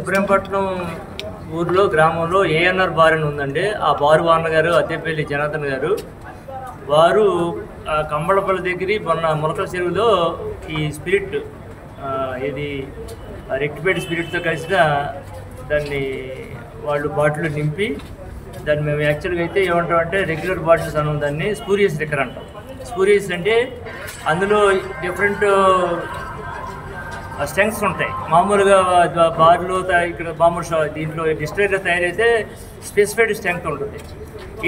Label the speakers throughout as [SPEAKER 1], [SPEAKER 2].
[SPEAKER 1] ఇబ్రహీంపట్నం ఊర్లో గ్రామంలో ఏఎన్ఆర్ బార్ అని ఉందండి. ఆ బారు వార్న గారు అద్దెపల్లి జనార్దన్ గారు వారు కంబళపల్లి దగ్గర మొన్న మొలకల చెరువులో ఈ స్పిరిట్ ఇది రెక్టిఫైడ్ స్పిరిట్తో కలిసిన దాన్ని వాళ్ళు బాటిల్ నింపి దాన్ని మేము యాక్చువల్గా అయితే ఏమంటాం అంటే రెగ్యులర్ బాటిల్స్ అన్నాం, దాన్ని స్పూరియస్ లిక్కర్ అంటాం. స్పూరియస్ అంటే అందులో డిఫరెంట్ స్ట్రెంగ్స్ ఉంటాయి. మామూలుగా బార్లో ఇక్కడ మామూలు దీంట్లో డిస్టిలరీలో తయారైతే స్పెసిఫైడ్ స్ట్రెంగ్త్ ఉంటుంది.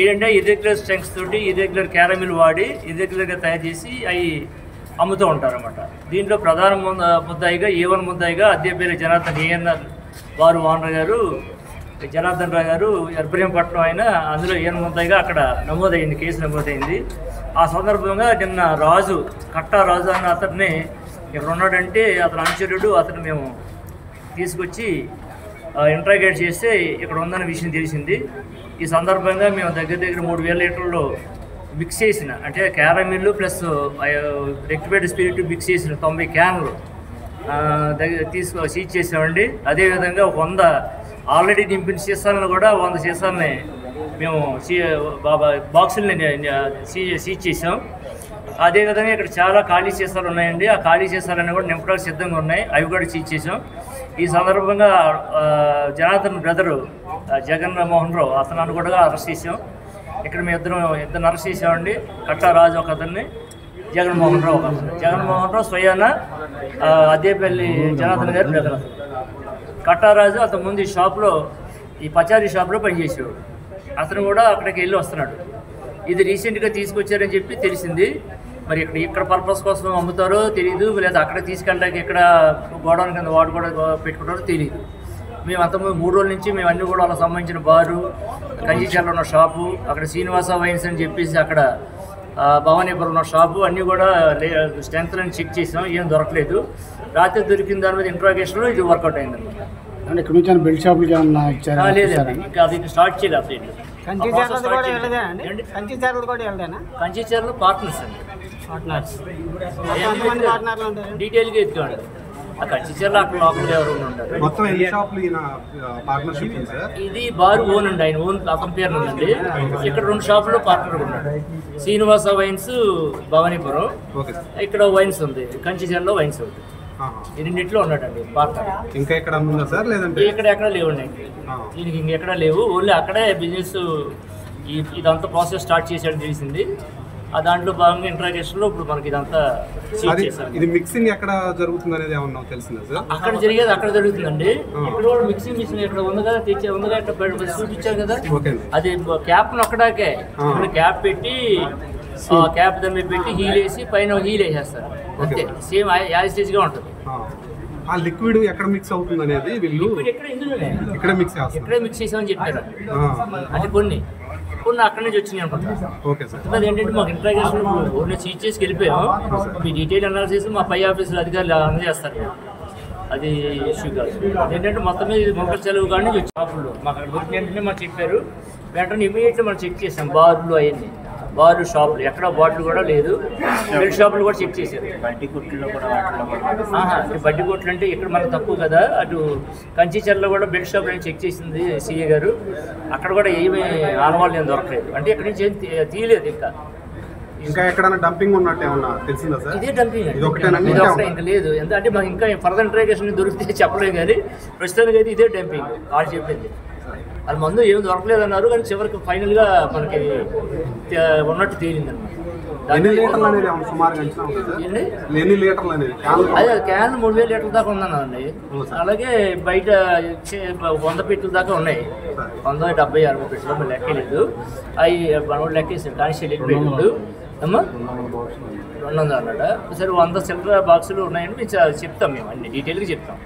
[SPEAKER 1] ఏంటంటే ఇర్రెగ్యులర్ స్ట్రెంగ్స్ తోటి ఇర్రెగ్యులర్ క్యారమిల్ వాడి ఇర్రెగ్యులర్గా తయారు చేసి అవి అమ్ముతూ ఉంటారు అన్నమాట. దీంట్లో ప్రధాన ముద్దాయిగా A1 ముద్దాయిగా అద్దెపల్లి జనార్దన్ ఏఎన్ఆర్ వారు ఓనర్ గారు జనార్దన్ రావు గారు ఇబ్రహీంపట్నం అయినా అందులో A1 ముద్దాయిగా అక్కడ నమోదైంది, కేసు నమోదైంది. ఆ సందర్భంగా నిన్న కట్టా రాజు అన్న అతన్ని ఇక్కడ ఉన్నాడంటే అతను అనుచరుడు, అతను మేము తీసుకొచ్చి ఇంట్రాగేట్ చేస్తే ఇక్కడ ఉందన్న విషయం తెలిసింది. ఈ సందర్భంగా మేము దగ్గర 3000 లీటర్లు మిక్స్ చేసిన అంటే caramel plus rectified spirit mix చేసిన 90 క్యాన్లు సీజ్ చేసామండి. అదేవిధంగా 100 ఆల్రెడీ నింపిన సీసాలను కూడా 100 సీసాలని మేము బాక్సుల్ని సీజ్ చేసాం. అదేవిధంగా ఇక్కడ చాలా ఖాళీ సీసాలు ఉన్నాయండి. ఆ ఖాళీ సీసాలన్నీ కూడా నింపడానికి సిద్ధంగా ఉన్నాయి, అవి కూడా సీజ్ చేసాం. ఈ సందర్భంగా జనార్దన్ బ్రదరు జగన్మోహన్ రావు అతను కూడా అరెస్ట్ చేసాం. ఇక్కడ మేము ఇద్దరు అరెస్ట్ చేసామండి. కట్టా రాజు ఒక అతన్ని, జగన్మోహన్ రావు ఒక అతను. జగన్మోహన్ రావు స్వయాన అద్దెపల్లి జనార్దన్ గారి బ్రదర్. కట్టా రాజు అతను ముందు ఈ షాప్లో ఈ పచారీ షాప్లో పనిచేసేవాడు. అతను కూడా అక్కడికి వెళ్ళి వస్తున్నాడు. ఇది రీసెంట్గా తీసుకొచ్చారని చెప్పి తెలిసింది. మరి ఇక్కడ పర్పస్ కోసం అమ్ముతారో తెలియదు, లేదా అక్కడ తీసుకెళ్ళడానికి ఇక్కడ గోడౌన్ కింద వాడు కూడా పెట్టుకుంటారో తెలియదు. మేము అంతకుముందు 3 రోజుల నుంచి మేము అన్నీ కూడా వాళ్ళకి సంబంధించిన బారు, కంచిచర్లో ఉన్న షాపు, అక్కడ శ్రీనివాస వైన్స్ అని చెప్పేసి అక్కడ భవానీపురం ఉన్న షాపు అన్నీ కూడా స్ట్రెంగ్త్లను చెక్ చేసాం, ఏం దొరకలేదు. రాత్రి దొరికిన దాని మీద ఇంట్రాగేషన్లో ఇది వర్కౌట్ అయిందన్నమాట.
[SPEAKER 2] అంటే ఇక్కడ నుంచి బెల్ట్ షాపులకి ఏమన్నా ఇచ్చారా?
[SPEAKER 1] లేదండి, ఇంకా అది స్టార్ట్ చేయలేదు అసలు. కంచిచర్లు పార్ట్నర్స్ అండి, డీటెయిల్గా ఎత్తుకోండి. ఆ కంచిచర్లు అక్కడ లోపల ఎవరు ఉంటారు. ఇది బారు ఓన్ అండి, ఆయన ఓన్ అతని పేరు ఉందండి. ఇక్కడ 2 షాపులు పార్ట్నర్ ఉన్నాడు. శ్రీనివాస వైన్స్ భవానీపురం, ఇక్కడ వైన్స్ ఉంది, కంచిచర్లో వైన్స్ ఉంది. ఈ రెండింటిలో ఉన్నాడండి పార్ట్నర్.
[SPEAKER 3] ఇంకా ఎక్కడ ఉందా సార్? లేదంటే
[SPEAKER 1] ఎక్కడ లేవండి, దీనికి ఇంకెక్కడా లేవు. ఓన్లీ అక్కడే బిజినెస్ ఇదంతా ప్రాసెస్ స్టార్ట్ చేసాడని తెలిసింది. ఆ దాంట్లో భాగంగా ఇంట్రాగేషన్లో ఇప్పుడు మనకి ఇదంతా
[SPEAKER 3] ఇది మిక్సింగ్ ఎక్కడ జరుగుతుంది అనేది ఏమన్నా తెలిసిందా సార్?
[SPEAKER 1] అక్కడ జరిగేది అక్కడ జరుగుతుందండి. ఇక్కడ కూడా మిక్సింగ్ మిషన్ ఇక్కడ ఉంది కదా, ఇక్కడ చూపించారు కదా, అది క్యాప్ అక్కడాకే క్యాప్ పెట్టి క్యాప్ దమ్మి పెట్టి హీల్ వేసి పైన హీల్ వేసేస్తారు అంతే. సేమ్ యాజిటేజ్గా ఉంటుంది.
[SPEAKER 3] ఆ లిక్విడ్ ఎక్కడ మిక్స్ అవుతుంది అనేది వీళ్ళు ఇక్కడ మిక్స్
[SPEAKER 1] చేసామని చెప్పారు. అంటే కొన్ని అక్కడి నుంచి వచ్చినాయి అనుకుంటున్నాను. అది ఏంటంటే మాకు ఇంట్రాగేషన్ ఓన్లీ సీజ్ చేసి వెళ్ళిపోయాం. మీ డీటెయిల్ అనాలిసిస్ మా పై ఆఫీసులో అధికారులు అందజేస్తారు. అది ఇష్యూ కాదు. ఏంటంటే మొత్తం మీద మొక్కల చెలవు కానీ షాపుల్లో మాకు అక్కడ దొరికిన మాకు చెప్పారు. వెంటనే ఇమీడియట్లీ మనం చెక్ చేసాం. బార్లు అవన్నీ బార్లు షాపులు ఎక్కడ బాటిల్ కూడా లేదు. బెల్ట్ షాపులు కూడా చెక్ చేశారు. బడ్డీ కొట్లు కూడా బడ్డీ కొట్లు అంటే ఇక్కడ మనకు తక్కువ కదా. అటు కంచిచర్లో కూడా బెల్ట్ షాపులు అని చెక్ చేసింది సిఏ గారు. అక్కడ కూడా ఏమీ ఆనవాళ్ళు ఏం దొరకలేదు. అంటే ఇక్కడ నుంచి ఏం తీయలేదు.
[SPEAKER 3] ఇంకా ఎక్కడైనా డంపింగ్ ఉన్నట్టు ఏమన్నా తెలిసిందా సార్?
[SPEAKER 1] ఇదే డంపింగ్, ఇది ఒకటే ఇంకా లేదు. అంటే మాకు ఇంకా ఫర్దర్ ఇంట్రాగేషన్ దొరికితే చెప్పలేము, కానీ ప్రస్తుతానికి అయితే ఇదే డంపింగ్. వాళ్ళు చెప్పింది వాళ్ళ మందు ఏమి దొరకలేదు అన్నారు, కానీ చివరికి ఫైనల్గా మనకి ఉన్నట్టు తేలిందన్నమాట.
[SPEAKER 3] అదే
[SPEAKER 1] క్యాన్ 3000 లీటర్ల దాకా ఉందన్నారండి. అలాగే బయట 100 పెట్టెల దాకా ఉన్నాయి. 100, 70, 60 పెట్టెలు లెక్కలేదు. అవి మనోడు లెక్కేసాడు, కానిస్టేబుల్ వెళ్ళిపోయాడు అమ్మా 200 అన్నాడు. సరే 100 చిల్లర బాక్సులు ఉన్నాయని మేము చెప్తాం, మేము అన్ని డీటెయిల్గా చెప్తాం.